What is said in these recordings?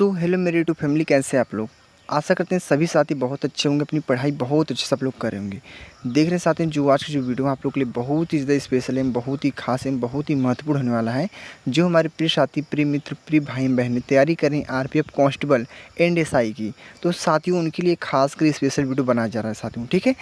So hello मेरे YouTube family, कैसे हैं आप लोग। आशा करते हैं सभी साथी बहुत अच्छे होंगे, अपनी पढ़ाई बहुत अच्छे से आप लोग कर रहे होंगे। देख रहे साथी जो आज की जो वीडियो है आप लोग के लिए बहुत ही ज़्यादा स्पेशल है, बहुत ही खास है, बहुत ही महत्वपूर्ण होने वाला है। जो हमारे प्रिय साथी, प्रिय मित्र, प्रिय भाई बहनें तैयारी करें आरपीएफ कांस्टेबल एंड एसआई की, तो साथियों उनके लिए खास कर स्पेशल वीडियो बनाया जा रहा है साथियों। ठीक है,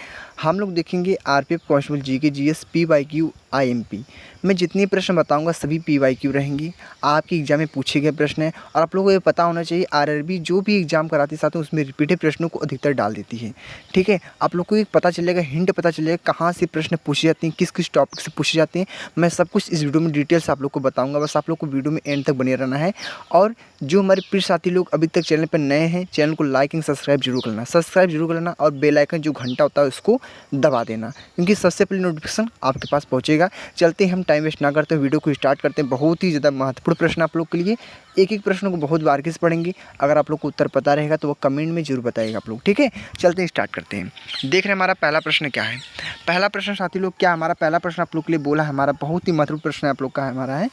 हम लोग देखेंगे RPF constable GK, GS, PYQ, IMP मैं जितने प्रश्न बताऊंगा सभी पीवाईक्यू रहेंगी। आपके एग्जाम में पूछे गए प्रश्न हैं और आप लोगों को ये पता होना चाहिए आरआरबी जो भी एग्जाम कराती है साथियों उसमें रिपीटेड प्रश्नों को अधिकतर डाल देती है। ठीक है, आप लोग को एक पता चलेगा, हिंट पता चलेगा कहाँ से प्रश्न पूछे जाते हैं, किस किस टॉपिक से पूछे जाते हैं। मैं सब कुछ इस वीडियो में डिटेल से आप लोग को बताऊँगा, बस आप लोग को वीडियो में एंड तक बने रहना है। और जो हमारे प्रिय साथी लोग अभी तक चैनल पर नए हैं, चैनल को लाइक एंड सब्सक्राइब जरूर करना, और बेल आइकन जो घंटा होता है उसको दबा देना, क्योंकि सबसे पहले नोटिफिकेशन आपके पास पहुंचेगा। चलते हैं, हम टाइम वेस्ट ना करते हैं, वीडियो को स्टार्ट करते हैं। बहुत ही ज़्यादा महत्वपूर्ण प्रश्न आप लोग के लिए, एक एक प्रश्न को बहुत बारीकी से पढ़ेंगे। अगर आप लोग को उत्तर पता रहेगा तो वो कमेंट में जरूर बताइएगा आप लोग। ठीक है, चलते हैं, स्टार्ट करते हैं। देख रहे हैं हमारा पहला प्रश्न क्या है। पहला प्रश्न साथी लोग क्या, हमारा पहला प्रश्न आप लोग के लिए बोला है, हमारा बहुत ही महत्वपूर्ण प्रश्न आप लोग का है, हमारा है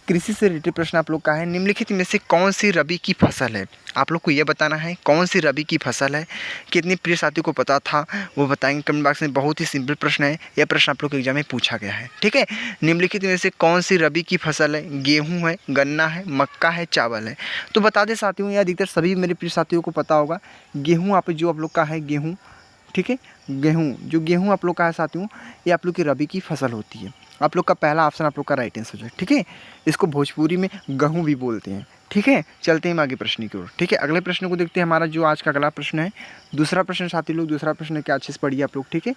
कृषि से रिलेटेड प्रश्न आप लोग का है। निम्नलिखित में से कौन सी रबी की फसल है। आप लोग को ये बताना है कौन सी रबी की फसल है। कितने प्रिय साथियों को पता था वो बताएंगे कमेंट बॉक्स में। बहुत ही सिंपल प्रश्न है, यह प्रश्न आप लोग के एग्जाम में पूछा गया है। ठीक है, निम्नलिखित में से कौन सी रबी की फसल है। गेहूँ है, गन्ना है, मक्का है, चावल है। तो बता दें साथियों, यह अधिकतर सभी मेरे प्रिय साथियों को पता होगा। गेहूँ जो आप लोग का है गेहूँ, ठीक है, गेहूँ आप लोग का है साथियों, ये आप लोग की रबी की फसल होती है। आप लोग का पहला ऑप्शन आप लोग का राइट आंसर है। ठीक है, इसको भोजपुरी में गेहूँ भी बोलते हैं। ठीक है, चलते हैं हम आगे प्रश्न की ओर। ठीक है, अगले प्रश्न को देखते हैं। हमारा जो आज का अगला प्रश्न है, दूसरा प्रश्न साथी लोग, दूसरा प्रश्न क्या अच्छे से पढ़िए आप लोग। ठीक है,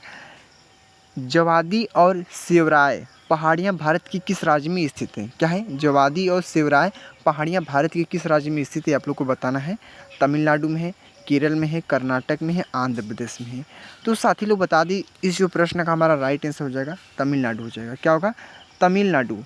जवादी और सेवराय पहाड़ियाँ भारत की किस राज्य में स्थित हैं। क्या है, जवादी और सेवराय पहाड़ियाँ भारत के किस राज्य में स्थित है, आप लोग को बताना है। तमिलनाडु में है, केरल में है, कर्नाटक में है, आंध्र प्रदेश में है। तो साथी लोग बता दी, इस जो प्रश्न का हमारा राइट आंसर हो जाएगा तमिलनाडु हो जाएगा। क्या होगा, तमिलनाडु,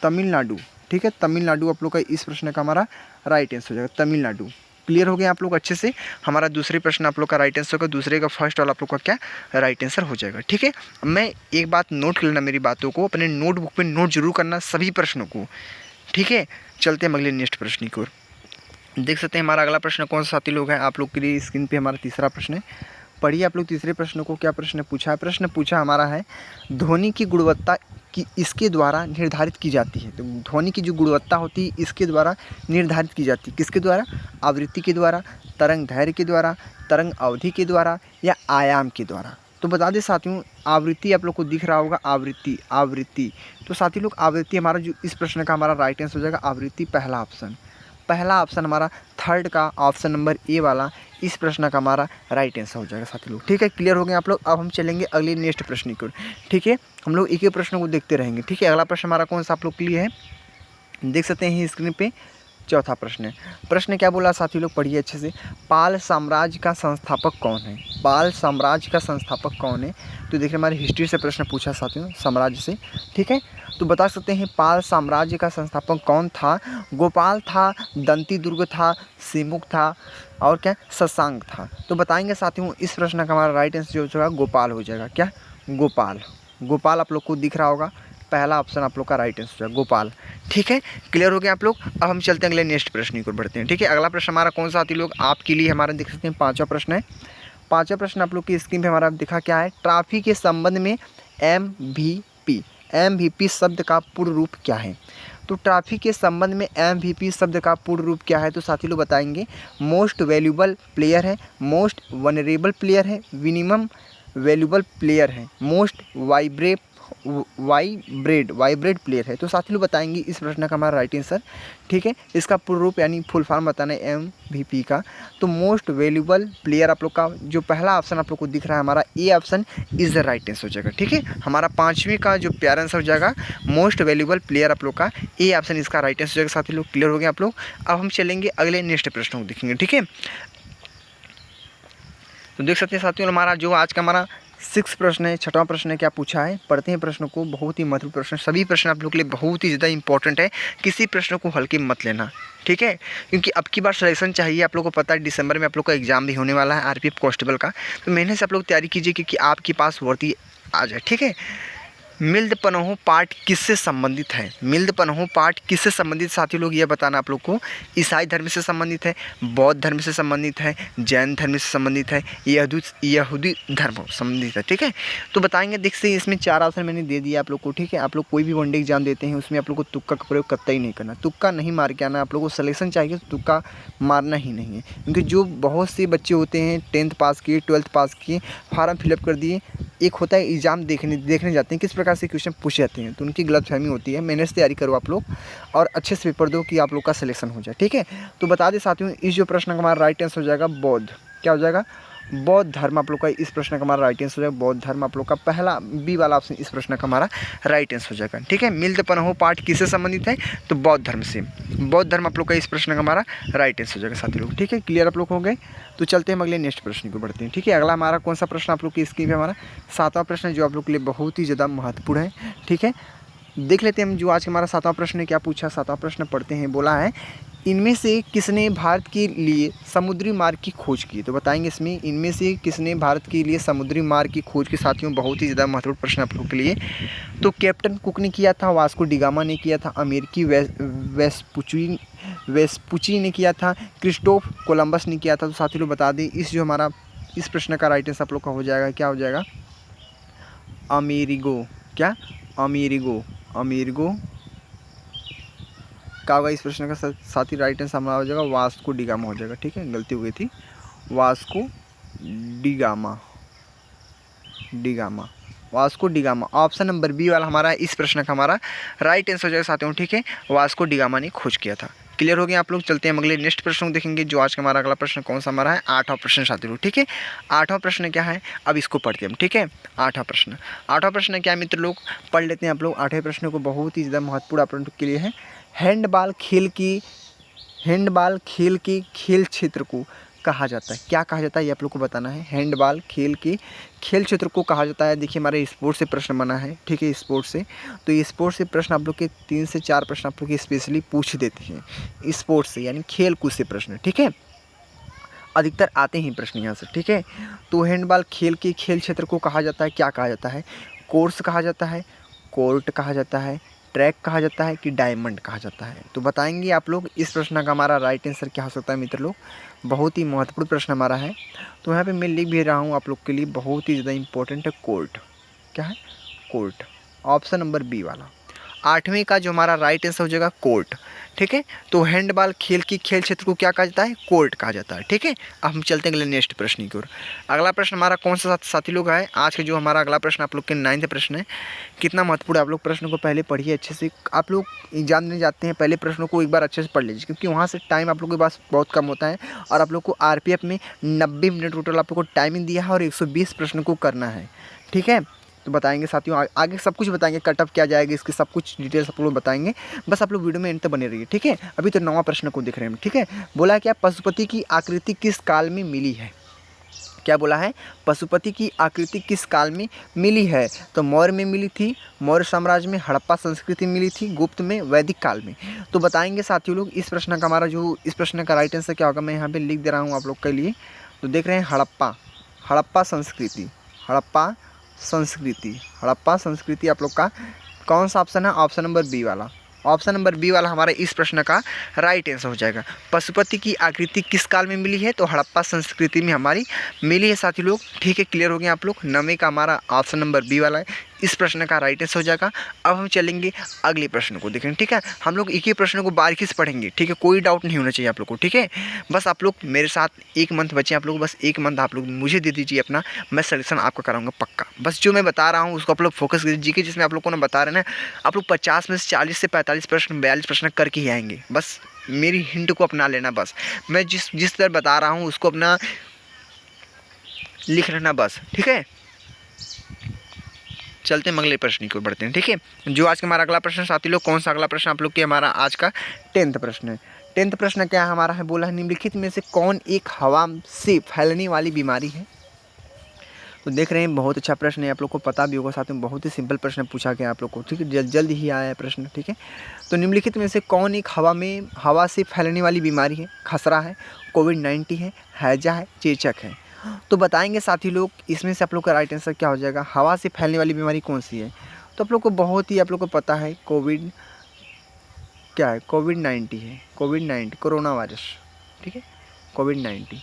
तमिलनाडु। ठीक है, तमिलनाडु आप लोग का इस प्रश्न का हमारा राइट आंसर हो जाएगा तमिलनाडु। क्लियर हो गया आप लोग अच्छे से। हमारा दूसरे प्रश्न आप लोग का राइट आंसर होगा, दूसरे का फर्स्ट वाला आप लोग का क्या राइट आंसर हो जाएगा। ठीक है, मैं एक बात नोट कर लेना, मेरी बातों को अपने नोटबुक पे नोट जरूर करना सभी प्रश्नों को। ठीक है, चलते हैं अगले नेक्स्ट प्रश्न की ओर। देख सकते हैं हमारा अगला प्रश्न कौन सा साथी लोग हैं, आप लोग के लिए स्क्रीन पे हमारा तीसरा प्रश्न है। पढ़िए आप लोग तीसरे प्रश्न को। क्या प्रश्न पूछा है, प्रश्न पूछा हमारा है ध्वनि की गुणवत्ता की इसके द्वारा निर्धारित की जाती है। तो ध्वनि की जो गुणवत्ता होती है इसके द्वारा निर्धारित की जाती है। किसके द्वारा, आवृत्ति के द्वारा, तरंग दैर्घ्य के द्वारा, तरंग अवधि के द्वारा, या आयाम के द्वारा। तो बता दें साथियों, आवृत्ति आप लोग को दिख रहा होगा, आवृत्ति। तो साथी लोग आवृत्ति हमारा जो इस प्रश्न का हमारा राइट आंसर हो जाएगा आवृत्ति, पहला ऑप्शन हमारा थर्ड का ऑप्शन नंबर ए वाला इस प्रश्न का हमारा राइट आंसर हो जाएगा साथी लोग। ठीक है, क्लियर हो गए आप लोग। अब हम चलेंगे अगले नेक्स्ट प्रश्न की ओर। ठीक है, हम लोग एक एक प्रश्न को देखते रहेंगे। ठीक है, अगला प्रश्न हमारा कौन सा आप लोग के लिए है, देख सकते हैं स्क्रीन पे। चौथा प्रश्न है, प्रश्न क्या बोला साथी लोग, पढ़िए अच्छे से। पाल साम्राज्य का संस्थापक कौन है, पाल साम्राज्य का संस्थापक कौन है। तो देखिए हमारी हिस्ट्री से प्रश्न पूछा साथियों, साम्राज्य से। ठीक है, तो बता सकते हैं पाल साम्राज्य का संस्थापक कौन था। गोपाल था, दंती दुर्ग था, सिमुक था, और क्या शशांक था। तो बताएंगे साथियों, इस प्रश्न का हमारा राइट आंसर जो होगा गोपाल हो जाएगा। क्या, गोपाल आप लोग को दिख रहा होगा, पहला ऑप्शन आप लोग का राइट आंसर है गोपाल। ठीक है, क्लियर हो गया आप लोग। अब हम चलते हैं अगले नेक्स्ट प्रश्न की ओर बढ़ते हैं। ठीक है, अगला प्रश्न हमारा कौन सा साथी लोग आपके लिए हमारा देख सकते हैं पांचवा प्रश्न है। पांचवा प्रश्न आप लोग की स्क्रीन पे हमारा दिखा क्या है, ट्रॉफी के संबंध में MVP शब्द का पूर्ण रूप क्या है। तो ट्रॉफी के संबंध में MVP शब्द का पूर्ण रूप क्या है, तो साथी लोग बताएंगे मोस्ट वैल्यूबल प्लेयर है, मोस्ट वनरेबल प्लेयर है, मिनिमम वैल्यूबल प्लेयर है, मोस्ट वाइब्रेट प्लेयर है। तो साथी लोग बताएंगे इस प्रश्न का हमारा राइट आंसर। ठीक है, इसका पूर्ण रूप यानी फुल फॉर्म बताना है MVP का। तो मोस्ट वैल्यूबल प्लेयर आप लोग का जो पहला ऑप्शन आप लोग को दिख रहा है हमारा A option is the right answer हो जाएगा। ठीक है, हमारा पांचवें का जो प्यारा आंसर हो जाएगा मोस्ट वैल्यूबल प्लेयर आप लोग का ए ऑप्शन इसका राइट आंसर हो जाएगा। साथी लोग क्लियर हो गए आप लोग। अब हम चलेंगे अगले नेक्स्ट प्रश्न को देखेंगे। ठीक है, तो देख सकते हैं साथियों हमारा जो आज का हमारा 6 प्रश्न है, छठवां प्रश्न है। क्या पूछा है, पढ़ते हैं प्रश्न को। बहुत ही महत्वपूर्ण प्रश्न, सभी प्रश्न आप लोग के लिए बहुत ही ज़्यादा इंपॉर्टेंट है, किसी प्रश्न को हल्के मत लेना। ठीक है, क्योंकि अब की बार सिलेक्शन चाहिए। आप लोग को पता है दिसंबर में आप लोग का एग्जाम भी होने वाला है आरपीएफ कांस्टेबल का, तो मेहनत से आप लोग तैयारी कीजिए क्योंकि आपके पास वर्दी आ जाए। ठीक है, मिल्द पनोह पाठ किससे संबंधित है? मिल्द पनोह पाठ किससे संबंधित साथी लोग ये बताना आप लोग को। ईसाई धर्म से संबंधित है, बौद्ध धर्म से संबंधित है, जैन धर्म से संबंधित है, यहूदी धर्म संबंधित है। ठीक है, तो बताएंगे। देखिए इसमें 4 ऑप्शन मैंने दे दिया आप लोग को। ठीक है, आप लोग कोई भी वनडे एग्जाम देते हैं उसमें आप लोग को तुक्का का प्रयोग कतई नहीं करना। तुक्का नहीं मार के आना। आप लोग को सिलेक्शन चाहिए तो तुक्का मारना ही नहीं है, क्योंकि जो बहुत से बच्चे होते हैं 10th पास किए, 12th पास किए, फॉर्म फिलअप कर दिए, एक होता है एग्ज़ाम देखने जाते हैं किस प्रकार से क्वेश्चन पूछे जाते हैं, तो उनकी गलतफहमी होती है। मेहनत से तैयारी करो आप लोग और अच्छे से पेपर दो कि आप लोग का सिलेक्शन हो जाए। ठीक है, तो बता दें साथियों, इस जो प्रश्न का हमारा राइट आंसर हो जाएगा बौद्ध। क्या हो जाएगा? बौद्ध धर्म आप लोग का इस प्रश्न का हमारा राइट आंसर हो जाएगा बौद्ध धर्म। आप लोग का पहला बी वाला ऑप्शन इस प्रश्न का हमारा राइट आंसर हो जाएगा। ठीक है, मिल्द पनोह पाठ किससे संबंधित है? तो बौद्ध धर्म से। बौद्ध धर्म आप लोग का इस प्रश्न का हमारा राइट आंसर हो जाएगा साथी लोग। ठीक है, क्लियर आप लोग हो गए। तो चलते हैं हम अगले नेक्स्ट प्रश्न को बढ़ते हैं। ठीक है, अगला हमारा कौन सा प्रश्न आप लोग की स्क्रीन पे हमारा 7वां प्रश्न है, जो आप लोग के लिए बहुत ही ज़्यादा महत्वपूर्ण है। ठीक है, देख लेते हैं हम जो आज का हमारा 7वां प्रश्न है क्या पूछा। 7वां प्रश्न पढ़ते हैं। बोला है, इनमें से किसने भारत के लिए समुद्री मार्ग की खोज की? तो बताएंगे इसमें इनमें से किसने भारत के लिए समुद्री मार्ग की खोज की। साथियों बहुत ही ज़्यादा महत्वपूर्ण प्रश्न आप लोगों के लिए। तो कैप्टन कुक ने किया था, वास्को डिगामा ने किया था, अमेरिकी वेस्पुची ने किया था, क्रिस्टोफ कोलंबस ने किया था। तो साथी लोग बता दें इस जो हमारा इस प्रश्न का राइट आंसर आप लोग का हो जाएगा, क्या हो जाएगा? अमेरिगो। क्या? अमेरिगो का होगा इस प्रश्न का साथ ही राइट आंसर हमारा हो जाएगा वास्को डिगामा हो जाएगा। ठीक है, गलती हो गई थी, Vasco da Gama option number B वाला हमारा इस प्रश्न का हमारा राइट आंसर हो जाएगा साथियों। ठीक है, वास्को डिगामा ने खोज किया था। क्लियर हो गया आप लोग। चलते हैं अगले नेक्स्ट प्रश्न को देखेंगे, जो आज का हमारा अगला प्रश्न कौन सा हमारा है? 8वां प्रश्न साथी लोग। ठीक है, 8वां प्रश्न क्या है अब इसको पढ़ते हैं हम। ठीक है, 8वां प्रश्न क्या है मित्र लोग, पढ़ लेते हैं आप लोग। 8वें प्रश्न को बहुत ही ज़्यादा महत्वपूर्ण आप लोगों के लिए है। हैंडबॉल खेल के खेल क्षेत्र को कहा जाता है। क्या कहा जाता है ये आप लोग को बताना है। हैंडबॉल खेल के खेल क्षेत्र को कहा जाता है। देखिए हमारे स्पोर्ट्स से प्रश्न बना है। ठीक है, स्पोर्ट्स से, तो ये स्पोर्ट्स से प्रश्न आप लोग के 3 से 4 प्रश्न आप लोग के स्पेशली पूछ देते हैं स्पोर्ट्स से, यानी खेल कूद से प्रश्न। ठीक है, अधिकतर आते हैं प्रश्न यहाँ से। ठीक है, तो हैंडबॉल खेल के खेल क्षेत्र को कहा जाता है, क्या कहा जाता है? कोर्स कहा जाता है, कोर्ट कहा जाता है, ट्रैक कहा जाता है कि डायमंड कहा जाता है? तो बताएंगे आप लोग इस प्रश्न का हमारा राइट आंसर क्या हो सकता है मित्र लोग। बहुत ही महत्वपूर्ण प्रश्न हमारा है, तो यहाँ पे मैं लिख भी रहा हूँ आप लोग के लिए, बहुत ही ज़्यादा इंपॉर्टेंट है। कोर्ट। क्या है? कोर्ट, ऑप्शन नंबर बी वाला 8वें का जो हमारा राइट आंसर हो जाएगा कोर्ट। ठीक है, तो हैंडबॉल खेल की खेल क्षेत्र को क्या कहा जाता है? कोर्ट कहा जाता है। ठीक है, अब हम चलते हैं अगले नेक्स्ट प्रश्न की ओर। अगला प्रश्न हमारा कौन सा साथी लोग है आज के जो हमारा अगला प्रश्न आप लोग के 9वां प्रश्न है। कितना महत्वपूर्ण, आप लोग प्रश्न को पहले पढ़िए अच्छे से। आप लोग एग्जाम देने जाते हैं, पहले प्रश्नों को एक बार अच्छे से पढ़ लीजिए, क्योंकि वहाँ से टाइम आप लोग के पास बहुत कम होता है, और आप लोग को RPF में 90 मिनट टोटल आप लोग को टाइमिंग दिया है और 120 प्रश्न को करना है। ठीक है, तो बताएंगे साथियों, आगे सब कुछ बताएंगे, कट ऑफ क्या जाएगा इसके सब कुछ डिटेल्स आप लोग बताएंगे। बस आप लोग वीडियो में एंड तक बने रहिए। ठीक है, अभी तो 9वां प्रश्न को देख रहे हैं हम। ठीक है, बोला क्या पशुपति की आकृति किस काल में मिली है? क्या बोला है? पशुपति की आकृति किस काल में मिली है? तो मौर्य में मिली थी, मौर्य साम्राज्य में, हड़प्पा संस्कृति मिली थी, गुप्त में, वैदिक काल में? तो बताएंगे साथियों लोग इस प्रश्न का हमारा जो इस प्रश्न का राइट आंसर क्या होगा, मैं यहाँ पे लिख दे रहा हूँ आप लोग के लिए। तो देख रहे हैं हड़प्पा संस्कृति आप लोग का कौन सा ऑप्शन है? ऑप्शन नंबर बी वाला। ऑप्शन नंबर बी वाला हमारा इस प्रश्न का राइट आंसर हो जाएगा। पशुपति की आकृति किस काल में मिली है? तो हड़प्पा संस्कृति में हमारी मिली है साथी लोग। ठीक है, क्लियर हो गया आप लोग। 9वें का हमारा ऑप्शन नंबर बी वाला है इस प्रश्न का राइट आंसर हो जाएगा। अब हम चलेंगे अगले प्रश्न को देखेंगे। ठीक है, हम लोग एक ही प्रश्न को बारीकी से पढ़ेंगे। ठीक है, कोई डाउट नहीं होना चाहिए आप लोग को। ठीक है, बस आप लोग मेरे साथ 1 मंथ बचे, आप लोग बस 1 मंथ आप लोग मुझे दे दीजिए अपना, मैं सजेशन आपका कराऊंगा पक्का। बस जो मैं बता रहा हूँ उसको आप लोग फोकस कीजिए। जीके जिसमें आप लोग को ना बता रहे हैं ना, आप लोग 50 में से 40 से 45 प्रश्न 42 प्रश्न करके ही आएंगे। बस मेरी हिंट को अपना लेना, बस मैं जिस तरह बता रहा हूँ उसको अपना लिख लेना बस। ठीक है, चलते हैं अगले प्रश्न की ओर बढ़ते हैं। ठीक है, जो आज का हमारा अगला प्रश्न साथी लोग कौन सा अगला प्रश्न आप लोग के हमारा आज का 10th प्रश्न है। 10th प्रश्न क्या हमारा है? बोला है निम्नलिखित में से कौन एक हवा से फैलने वाली बीमारी है? तो देख रहे हैं बहुत अच्छा प्रश्न है, आप लोग को पता भी होगा साथ में, बहुत ही सिंपल प्रश्न पूछा गया आप लोग को। ठीक है, जल्द ही आया है प्रश्न। ठीक है, तो निम्नलिखित में से कौन एक हवा से फैलने वाली बीमारी है? खसरा है, कोविड-19 है, हैजा है, चेचक है? तो बताएंगे साथी लोग इसमें से आप लोग का राइट आंसर क्या हो जाएगा। हवा से फैलने वाली बीमारी कौन सी है? तो आप लोग को बहुत ही आप लोग को पता है कोविड क्या है, कोविड-19 है, कोविड-19 कोरोना वायरस, ठीक है, कोविड-19।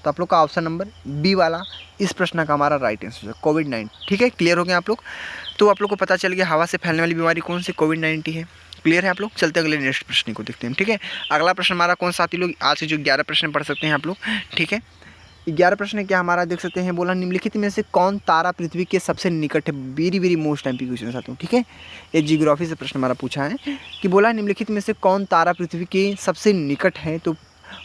तो आप लोग का ऑप्शन नंबर बी वाला इस प्रश्न का हमारा राइट आंसर है कोविड-19। ठीक है, क्लियर हो गए आप लोग। तो आप लोग को पता चल गया हवा से फैलने वाली बीमारी कौन सी, कोविड-19 है। क्लियर है आप लोग। चलते अगले नेक्स्ट प्रश्न को देखते हैं। ठीक है, अगला प्रश्न हमारा कौन सा साथी लोग आज से जो 11 प्रश्न पढ़ सकते हैं आप लोग। ठीक है, 11 प्रश्न क्या हमारा देख सकते हैं। बोला निम्नलिखित में से कौन तारा पृथ्वी के सबसे निकट है। Very very most MP question साथ हूँ। ठीक है, ये जियोग्राफी से प्रश्न हमारा पूछा है कि बोला निम्नलिखित में से कौन तारा पृथ्वी के सबसे निकट है। तो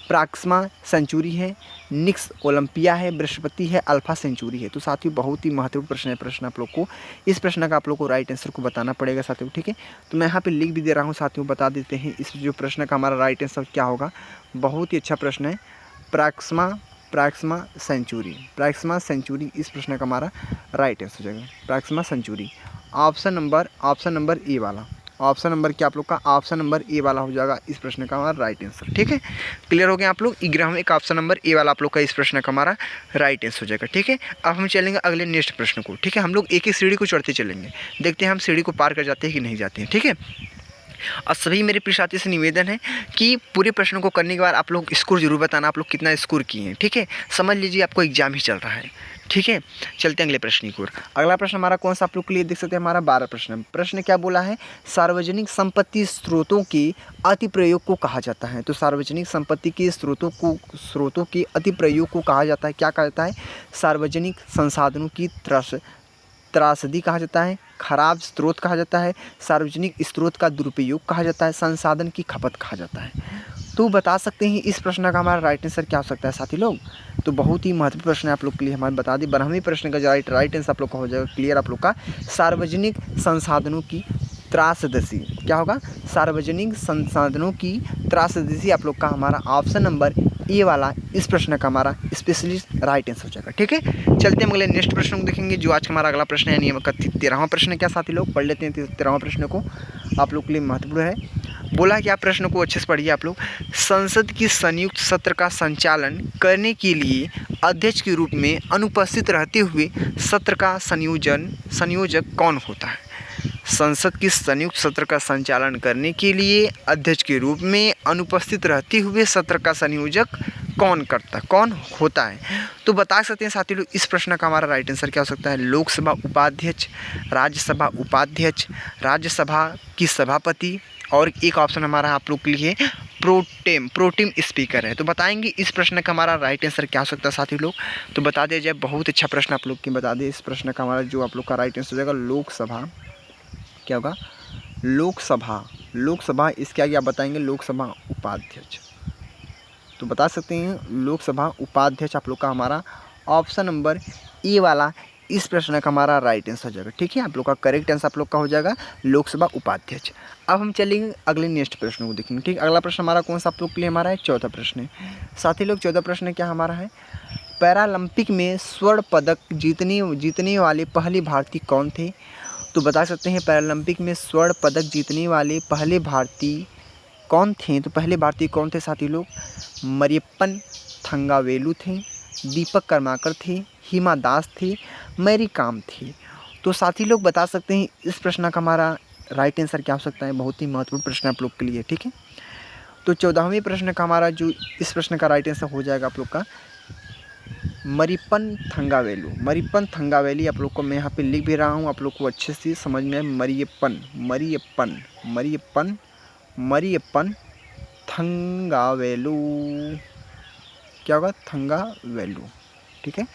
प्राक्सिमा सेंचुरी है, निक्स ओलंपिया है, बृहस्पति है, अल्फा सेंचुरी है। तो साथियों बहुत ही महत्वपूर्ण प्रश्न है। प्रश्न आप लोग को इस प्रश्न का आप लोग को राइट आंसर को बताना पड़ेगा साथियों। ठीक है, तो मैं यहाँ पे लिख भी दे रहा हूँ साथियों, बता देते हैं इस जो प्रश्न का हमारा राइट आंसर क्या होगा। बहुत ही अच्छा प्रश्न है। प्राक्सिमा सेंचुरी इस प्रश्न का हमारा राइट आंसर हो जाएगा, प्राक्सिमा सेंचुरी। ऑप्शन नंबर ए वाला, ऑप्शन नंबर क्या आप लोग का ऑप्शन नंबर ए वाला हो जाएगा इस प्रश्न का हमारा राइट आंसर। ठीक है, क्लियर हो गया आप लोग। 11 में एक ऑप्शन नंबर ए वाला आप लोग का इस प्रश्न का हमारा राइट आंसर हो जाएगा। ठीक है, अब हम चलेंगे अगले नेक्स्ट प्रश्न को। ठीक है, हम लोग एक एक सीढ़ी को चढ़ते चलेंगे, देखते हैं हम सीढ़ी को पार कर जाते हैं कि नहीं जाते हैं। ठीक है, और सभी मेरे प्रिय साथी से निवेदन है कि पूरे प्रश्न को करने के बाद आप लोग स्कोर जरूर बताना, आप लोग कितना स्कोर किए हैं। ठीक है, समझ लीजिए आपको एग्जाम ही चल रहा है। ठीक है, चलते हैं अगले प्रश्न की ओर। अगला प्रश्न हमारा कौन सा आप लोग के लिए देख सकते हैं, हमारा 12 प्रश्न। प्रश्न क्या बोला है, सार्वजनिक संपत्ति स्रोतों के अति प्रयोग को कहा जाता है। तो सार्वजनिक संपत्ति के स्रोतों के अति प्रयोग को कहा जाता है, क्या कहा जाता है, सार्वजनिक संसाधनों की त्रासदी कहा जाता है, खराब स्रोत कहा जाता है, सार्वजनिक स्रोत का दुरुपयोग कहा जाता है, संसाधन की खपत कहा जाता है। तो बता सकते हैं इस प्रश्न का हमारा राइट आंसर क्या हो सकता है साथी लोग। तो बहुत ही महत्वपूर्ण प्रश्न है आप लोग के लिए, हमारे बता दें 12वें प्रश्न का राइट आंसर आप लोग का हो जाएगा क्लियर आप लोग का, सार्वजनिक संसाधनों की त्रासदी। क्या होगा, सार्वजनिक संसाधनों की त्रासदी आप लोग का हमारा ऑप्शन नंबर ए वाला इस प्रश्न का हमारा स्पेशलिस्ट राइट आंसर हो जाएगा। ठीक है, चलते हम अगले नेक्स्ट प्रश्न को देखेंगे जो आज का हमारा अगला प्रश्न है। नियम का 13वां प्रश्न क्या साथी लोग पढ़ लेते हैं। 13वां प्रश्न को आप लोग के लिए महत्वपूर्ण है। बोला कि आप प्रश्न को अच्छे से पढ़िए आप लोग। संसद की संयुक्त सत्र का संचालन करने के लिए अध्यक्ष के रूप में अनुपस्थित रहते हुए सत्र का संयोजक कौन होता है। संसद की संयुक्त सत्र का संचालन करने के लिए अध्यक्ष के रूप में अनुपस्थित रहते हुए सत्र का संयोजक कौन होता है। तो बता सकते हैं साथी लोग इस प्रश्न का हमारा राइट आंसर क्या हो सकता है, लोकसभा उपाध्यक्ष, राज्यसभा उपाध्यक्ष, राज्यसभा की सभापति, और एक ऑप्शन हमारा आप लोग के लिए प्रोटेम स्पीकर है। तो बताएंगे इस प्रश्न का हमारा राइट आंसर क्या हो सकता है साथी लोग। तो बता दिया जाए, बहुत अच्छा प्रश्न आप लोग की बता दें इस प्रश्न का हमारा जो आप लोग का राइट आंसर हो जाएगा लोकसभा। क्या होगा, लोकसभा इसके आगे आप बताएंगे लोकसभा उपाध्यक्ष। तो बता सकते हैं लोकसभा उपाध्यक्ष आप लोग का हमारा ऑप्शन नंबर ए वाला इस प्रश्न का हमारा राइट आंसर हो जाएगा। ठीक है, आप लोग का करेक्ट आंसर आप लोग का हो जाएगा लोकसभा उपाध्यक्ष। अब हम चलेंगे अगले नेक्स्ट प्रश्न को देखेंगे। ठीक, अगला प्रश्न हमारा कौन सा आप लोग के लिए हमारा है, 14 प्रश्न है साथी लोग। 14 प्रश्न क्या हमारा है, पैरालंपिक में स्वर्ण पदक जीतने वाले पहले भारतीय कौन थे। तो बता सकते हैं पैरालंपिक में स्वर्ण पदक जीतने वाले पहले भारतीय कौन थे। तो पहले भारतीय कौन थे साथी लोग, मरियप्पन थंगावेलु थे, दीपक कर्माकर थे, हिमा दास थे, मैरी कॉम थी। तो साथी लोग बता सकते हैं इस प्रश्न का हमारा राइट आंसर क्या हो सकता है। बहुत ही महत्वपूर्ण प्रश्न आप लोग के लिए। ठीक है, तो 14वें प्रश्न का हमारा जो इस प्रश्न का राइट आंसर हो जाएगा आप लोग का मरियप्पन थंगावेली। आप लोग को मैं यहाँ पे लिख भी रहा हूँ, आप लोग को अच्छे से समझ में आए। मरियप्पन थंगावेलु। क्या होगा, थंगावेलु। ठीक है,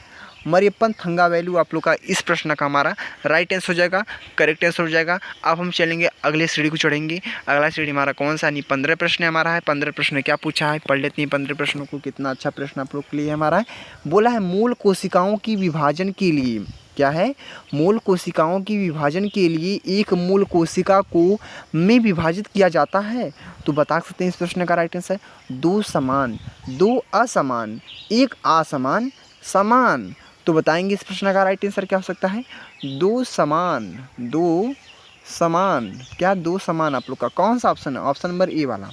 मरियप्पन थंगावेलु आप लोग का इस प्रश्न का हमारा राइट आंसर हो जाएगा, करेक्ट आंसर हो जाएगा। अब हम चलेंगे अगले सीढ़ी को चढ़ेंगे। अगला सीढ़ी हमारा कौन सा, नहीं 15 प्रश्न हमारा है। 15 प्रश्न क्या पूछा है, पढ़ लेते हैं 15 प्रश्नों को। कितना अच्छा प्रश्न आप लोग के लिए हमारा है। बोला है मूल कोशिकाओं की विभाजन के लिए, क्या है, मूल कोशिकाओं की विभाजन के लिए एक मूल कोशिका को में विभाजित किया जाता है। तो बता सकते हैं इस प्रश्न का राइट आंसर, 2 समान, 2 असमान, 1 असमान, समान। तो बताएंगे इस प्रश्न का राइट आंसर क्या हो सकता है, 2 समान, 2 समान। क्या 2 समान आप लोग का कौन सा ऑप्शन है, ऑप्शन नंबर ए वाला।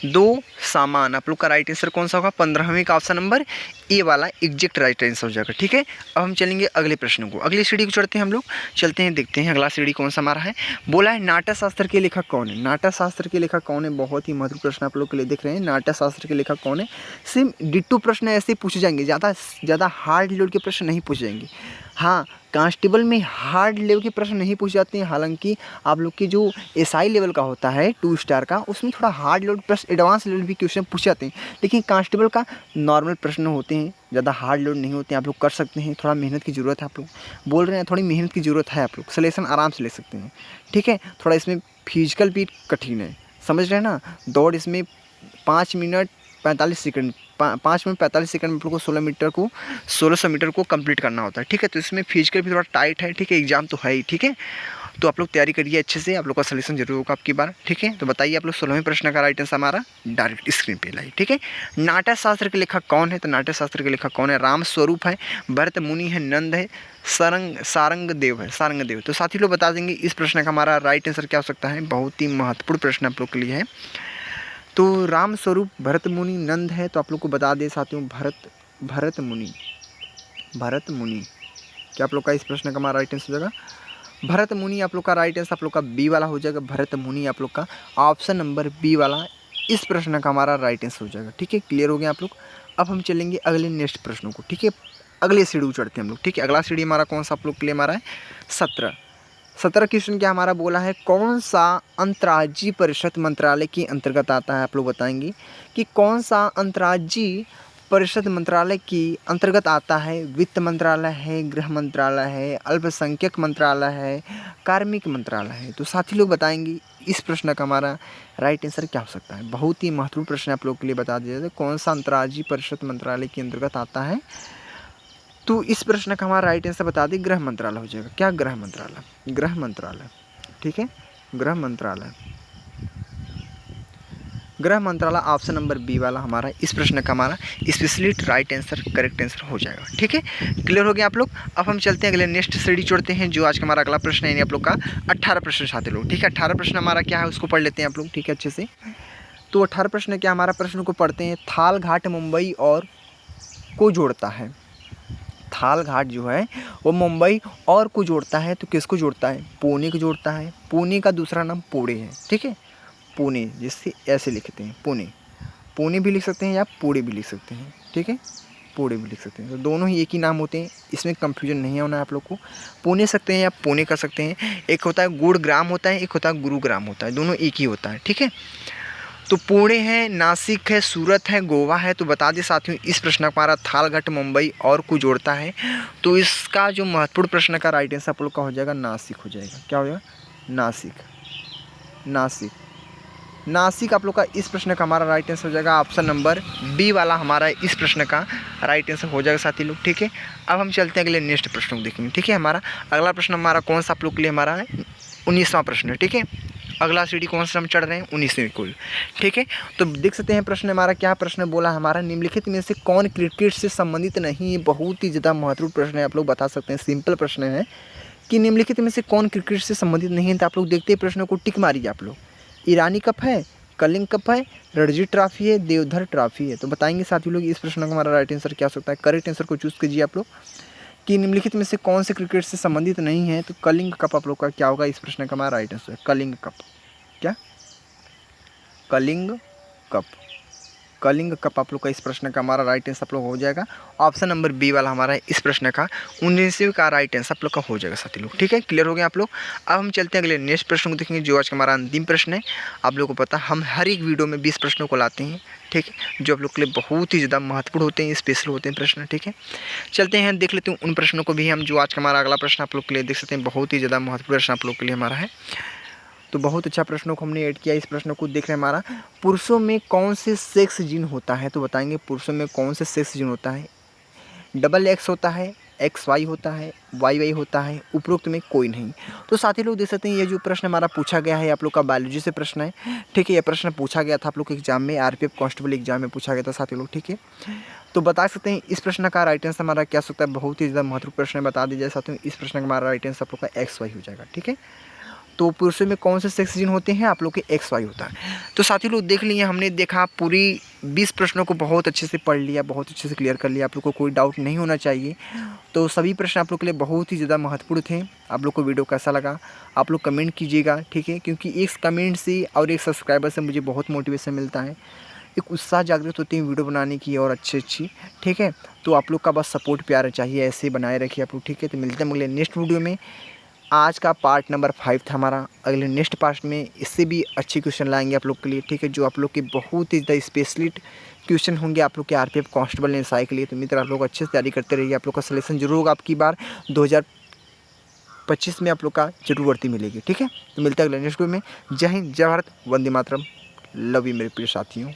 दो सामान। आप लोग का राइट आंसर कौन सा होगा? 15वीं का ऑप्शन नंबर ए वाला एग्जैक्ट राइट आंसर हो जाएगा। ठीक है, अब हम चलेंगे अगले प्रश्न को, अगली सीढ़ी को चढ़ते हैं हम लोग, चलते हैं देखते हैं अगला सीढ़ी कौन सा हमारा है। बोला है नाट्य शास्त्र के लेखक कौन है? नाट्य शास्त्र के लेखक कौन है? बहुत ही महत्वपूर्ण प्रश्न आप लोग के लिए देख रहे हैं। नाट्य शास्त्र के लेखक कौन है? सेम डिट्टो प्रश्न ऐसे पूछे जाएंगे, ज़्यादा हार्ड लेवल के प्रश्न नहीं पूछे जाएंगे। हाँ, कांस्टेबल में हार्ड लेवल के प्रश्न नहीं पूछे जाते हैं, हालांकि आप लोग के जो एसआई लेवल का होता है 2 स्टार का, उसमें थोड़ा हार्ड लेवल प्रश्न, एडवांस लेवल भी क्वेश्चन पूछे जाते हैं, लेकिन कांस्टेबल का नॉर्मल प्रश्न होते हैं, ज़्यादा हार्ड लेवल नहीं होते हैं। आप लोग कर सकते हैं, थोड़ा मेहनत की ज़रूरत है। आप लोग बोल रहे हैं थोड़ी मेहनत की ज़रूरत है, आप लोग सलेक्शन आराम से ले सकते हैं। ठीक है, थोड़ा इसमें फिजिकल भी कठिन है, समझ रहे हैं ना। दौड़ इसमें 5 मिनट 45 सेकंड 5 मिनट 45 सेकंड में आप लोग को 1600 मीटर को कंप्लीट करना होता है। ठीक है, तो इसमें फिजिकल भी थोड़ा टाइट है। ठीक है, एग्जाम तो है ही। ठीक है, तो आप लोग तैयारी करिए अच्छे से, आप लोग का सलूशन जरूर होगा आपकी बार। ठीक है, तो बताइए आप लोग 16वें प्रश्न का राइट आंसर हमारा डायरेक्ट स्क्रीन पे लाइए। ठीक है, नाट्य शास्त्र के लेखक कौन है? तो नाट्य शास्त्र के लेखक कौन है? राम स्वरूप है, भरत मुनि है, नंद है, सारंगदेव है, सारंगदेव। तो साथी लोग बता देंगे इस प्रश्न का हमारा राइट आंसर क्या हो सकता है। बहुत ही महत्वपूर्ण प्रश्न आप लोग के लिए है। तो राम स्वरूप, भरत मुनि, नंद है, तो आप लोग को बता दें साथियों भरत मुनि क्या आप लोग का इस प्रश्न का हमारा राइट आंसर हो जाएगा? भरत मुनि आप लोग का राइट आंसर आप लोग का बी वाला हो जाएगा। भरत मुनि आप लोग का ऑप्शन नंबर बी वाला इस प्रश्न का हमारा राइट आंसर हो जाएगा। ठीक है, क्लियर हो गया आप लोग। अब हम चलेंगे अगले नेक्स्ट प्रश्नों को। ठीक है, अगले सीढ़ी चढ़ते हैं हम लोग। ठीक है, अगला सीढ़ी हमारा कौन सा आप लोग के लिए हमारा है? 17 क्वेश्चन क्या हमारा बोला है? कौन सा अंतर्राज्यीय परिषद मंत्रालय के अंतर्गत आता है? आप लोग बताएंगे कि कौन सा अंतर्राज्यीय परिषद मंत्रालय के अंतर्गत आता है। वित्त मंत्रालय है, गृह मंत्रालय है, अल्पसंख्यक मंत्रालय है, कार्मिक मंत्रालय है। तो साथी लोग बताएंगे इस प्रश्न का हमारा राइट आंसर क्या हो सकता है। बहुत ही महत्वपूर्ण प्रश्न आप लोग के लिए बता दिया जाए, कौन सा अंतर्राज्यीय परिषद मंत्रालय के अंतर्गत आता है। तो इस प्रश्न का हमारा राइट आंसर बता दें, गृह मंत्रालय हो जाएगा। क्या? गृह मंत्रालय। ठीक है, गृह मंत्रालय ऑप्शन नंबर बी वाला हमारा इस प्रश्न का हमारा specially right answer, correct answer हो जाएगा। ठीक है, क्लियर हो गया आप लोग। अब हम चलते हैं अगले नेक्स्ट सीढ़ी छोड़ते हैं, जो आज का हमारा अगला प्रश्न है, यानी आप लोग का 18 प्रश्न चाहते लोग। ठीक है, 18 प्रश्न हमारा क्या है उसको पढ़ लेते हैं आप लोग। ठीक है, अच्छे से। तो 18 प्रश्न क्या हमारा प्रश्न को पढ़ते हैं। थाल घाट मुंबई और को जोड़ता है। थाल घाट जो है वो मुंबई और को जोड़ता है, तो किसको जोड़ता है? पुणे को जोड़ता है। पुणे का दूसरा नाम पुणे है। ठीक है, पुणे, जिससे ऐसे लिखते हैं पुणे भी लिख सकते हैं या पुणे भी लिख सकते हैं। ठीक है, पुणे भी लिख सकते हैं, तो दोनों ही एक ही नाम होते हैं, इसमें कंफ्यूजन नहीं होना है आप लोग को। पुणे सकते हैं या पुणे कर सकते हैं। एक होता है गुड़ग्राम होता है, एक होता है गुरुग्राम होता है, दोनों एक ही होता है। ठीक है, तो पुणे है, नासिक है, सूरत है, गोवा है। तो बता दें साथियों इस प्रश्न का हमारा थालघाट मुंबई और को जोड़ता है, तो इसका जो महत्वपूर्ण प्रश्न का राइट आंसर आप लोग का हो जाएगा नासिक हो जाएगा। क्या हो जाएगा? नासिक आप लोग का इस प्रश्न का हमारा राइट आंसर हो जाएगा। ऑप्शन नंबर बी वाला हमारा इस प्रश्न का राइट आंसर हो जाएगा साथी लोग। ठीक है, अब हम चलते हैं अगले नेक्स्ट प्रश्न को देखेंगे। ठीक है, हमारा अगला प्रश्न हमारा कौन सा आप लोग के लिए हमारा है? 19वां प्रश्न। ठीक है, अगला सीढ़ी कौन सा हम चढ़ रहे हैं? 19वीं कुल। ठीक है, तो देख सकते हैं प्रश्न हमारा क्या प्रश्न बोला हमारा, निम्नलिखित में से कौन क्रिकेट से संबंधित नहीं है। बहुत ही ज़्यादा महत्वपूर्ण प्रश्न है, आप लोग बता सकते हैं। सिंपल प्रश्न है कि निम्नलिखित में से कौन क्रिकेट से संबंधित नहीं है। तो आप लोग देखते हैं प्रश्न को टिक मारिए आप लोग। ईरानी कप है, कलिंग कप है, रणजी ट्रॉफी है, देवधर ट्रॉफी है। तो बताएंगे साथी लोग इस प्रश्न का हमारा राइट आंसर क्या हो सकता है। करेक्ट आंसर को चूज़ कीजिए आप लोग कि निम्नलिखित में से कौन से क्रिकेट से संबंधित नहीं है। तो कलिंग कप आप लोग का क्या होगा, इस प्रश्न का हमारा राइट आंसर है कलिंग कप। क्या? कलिंग कप आप लोग का इस प्रश्न का हमारा राइट आंसर आप लोग हो जाएगा। ऑप्शन नंबर बी वाला हमारा इस प्रश्न का 19वीं का राइट आंसर आप लोग का हो जाएगा साथी लोग। ठीक है, क्लियर हो गया आप लोग। अब हम चलते हैं अगले नेक्स्ट प्रश्न को देखेंगे, जो आज का हमारा अंतिम प्रश्न है। आप लोगों को पता हम हर एक वीडियो में 20 प्रश्नों को लाते हैं। ठीक है, जो आप लोग के लिए बहुत ही ज़्यादा महत्वपूर्ण होते हैं, स्पेशल होते हैं प्रश्न। ठीक है, चलते हैं देख लेते हैं उन प्रश्नों को भी हम, जो आज का हमारा अगला प्रश्न आप लोग के लिए देख सकते हैं। बहुत ही ज़्यादा महत्वपूर्ण प्रश्न आप लोग के लिए हमारा है। तो बहुत अच्छा प्रश्नों को हमने ऐड किया। इस प्रश्न को देख रहे हैं हमारा, पुरुषों में कौन से सेक्स जीन होता है। तो बताएंगे पुरुषों में कौन से सेक्स जीन होता है। XX होता है, XY होता है, YY होता है, उपरोक्त में कोई नहीं। तो साथी लोग देख सकते हैं ये जो प्रश्न हमारा पूछा गया है आप लोग का बायोलॉजी से प्रश्न है। ठीक है, ये प्रश्न पूछा गया था आप लोग के एग्जाम में, RPF कांस्टेबल एग्जाम में पूछा गया था साथी लोग। ठीक है, तो बता सकते हैं इस प्रश्न का राइट आंसर हमारा क्या सकता है। बहुत ही ज़्यादा महत्वपूर्ण प्रश्न है, बता दीजिए साथियों इस प्रश्न का हमारा राइट आंसर आप लोग का XY हो जाएगा। ठीक है, तो पुरुषों में कौन से सेक्स जीन होते हैं? आप लोग के XY होता है। तो साथियों लोग देख लिए, हमने देखा पूरी 20 प्रश्नों को बहुत अच्छे से पढ़ लिया, बहुत अच्छे से क्लियर कर लिया। आप लोग को कोई डाउट नहीं होना चाहिए। तो सभी प्रश्न आप लोग के लिए बहुत ही ज़्यादा महत्वपूर्ण थे। आप लोग को वीडियो कैसा लगा आप लोग कमेंट कीजिएगा, ठीक है? क्योंकि एक कमेंट से और एक सब्सक्राइबर से मुझे बहुत मोटिवेशन मिलता है, एक उत्साह जागृत होती है वीडियो बनाने की और अच्छी, ठीक है? तो आप लोग का बस सपोर्ट प्यार चाहिए, ऐसे बनाए रखिए आप लोग, ठीक है? तो मिलते हैं अगले नेक्स्ट वीडियो में। आज का पार्ट नंबर 5 था हमारा। अगले नेक्स्ट पार्ट में इससे भी अच्छे क्वेश्चन लाएंगे आप लोग के लिए, ठीक है? जो आप लोग के बहुत ही ज़्यादा स्पेशलिस्ट क्वेश्चन होंगे आप लोग के RPF कांस्टेबल एसआई के लिए। तो मित्र आप लोग अच्छे से तैयारी करते रहिए। आप लोग का सिलेक्शन जरूर होगा आपकी बार 2025 में, आप लोग का जरूर भर्ती मिलेगी, ठीक है? तो मिलते हैं अगले नेक्स्ट वीडियो में। जय हिंद, जय भारत, वंदे मातरम। लव यू मेरे प्रिय साथियों।